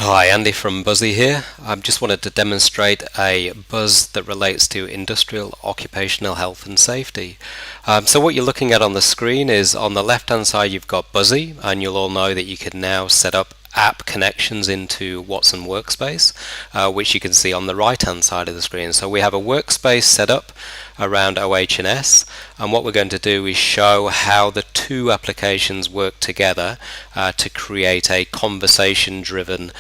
Hi, Andy from Buzzy here. I just wanted to demonstrate a buzz that relates to industrial occupational health and safety. So what you're looking at on the screen is on the left hand side you've got Buzzy, and you'll all know that you can now set up app connections into Watson Workspace, which you can see on the right hand side of the screen. So we have a workspace set up around OH&S, and what we're going to do is show how the two applications work together to create a conversation driven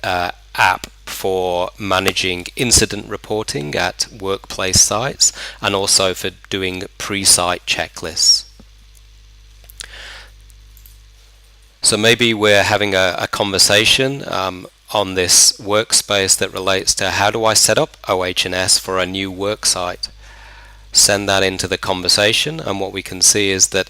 app for managing incident reporting at workplace sites and also for doing pre-site checklists. So maybe we're having a conversation on this workspace that relates to how do I set up OH&S for a new work site. Send that into the conversation, and what we can see is that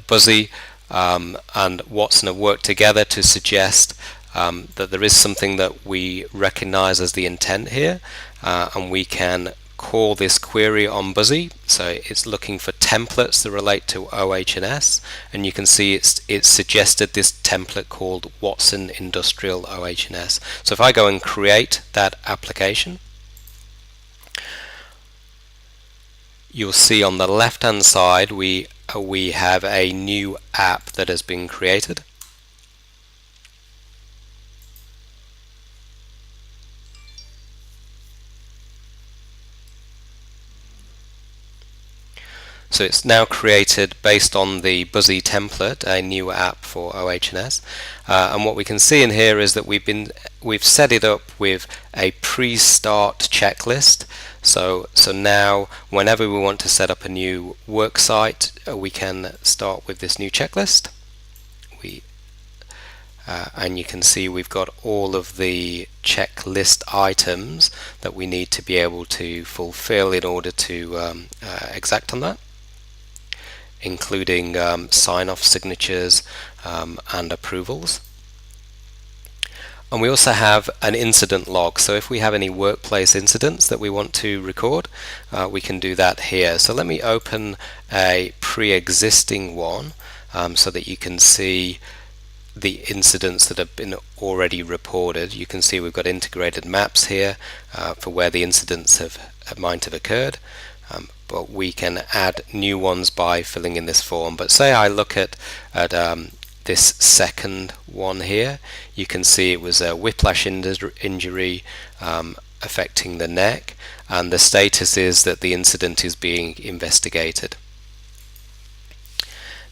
Buzzy and Watson have worked together to suggest that there is something that we recognize as the intent here, and we can call this query on Buzzy. So it's looking for templates that relate to OH&S, and you can see it's suggested this template called Watson Industrial OH&S. So if I go and create that application, you'll see on the left hand side we have a new app that has been created. So it's now created based on the Buzzy template a new app for OH&S, and what we can see in here is that we've set it up with a pre-start checklist. So now whenever we want to set up a new work site, we can start with this new checklist. And you can see we've got all of the checklist items that we need to be able to fulfill in order to exact on that, including sign-off signatures and approvals. And we also have an incident log, so if we have any workplace incidents that we want to record, we can do that here. So let me open a pre-existing one so that you can see the incidents that have been already reported. You can see we've got integrated maps here for where the incidents might have occurred. But we can add new ones by filling in this form. But say I look at this second one here, you can see it was a whiplash injury affecting the neck, and the status is that the incident is being investigated.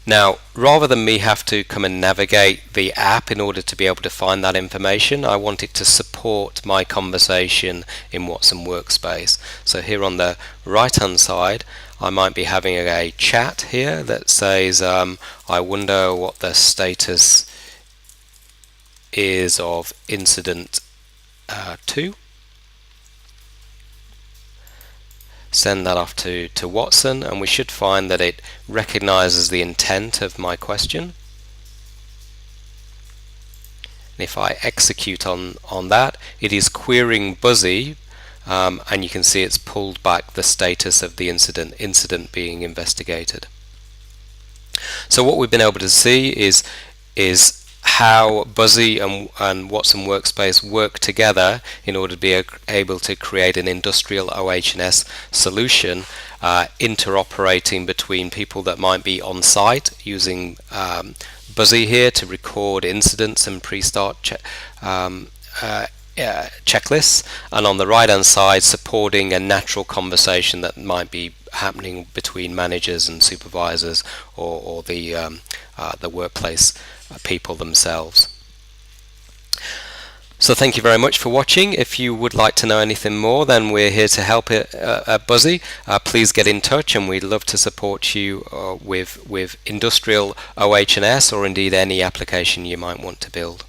Now, rather than me have to come and navigate the app in order to be able to find that information, I want it to support my conversation in Watson Workspace. So here on the right hand side, I might be having a chat here that says, I wonder what the status is of incident 2. Send that off to Watson, and we should find that it recognizes the intent of my question. And if I execute on that, it is querying Buzzy, and you can see it's pulled back the status of the incident being investigated. So what we've been able to see is how Buzzy and Watson Workspace work together in order to be able to create an industrial OH&S solution, interoperating between people that might be on site using Buzzy here to record incidents and pre-start checklists, and on the right hand side supporting a natural conversation that might be happening between managers and supervisors or the workplace people themselves. So thank you very much for watching. If you would like to know anything more, then we're here to help at Buzzy. Please get in touch, and we'd love to support you with industrial OH&S or indeed any application you might want to build.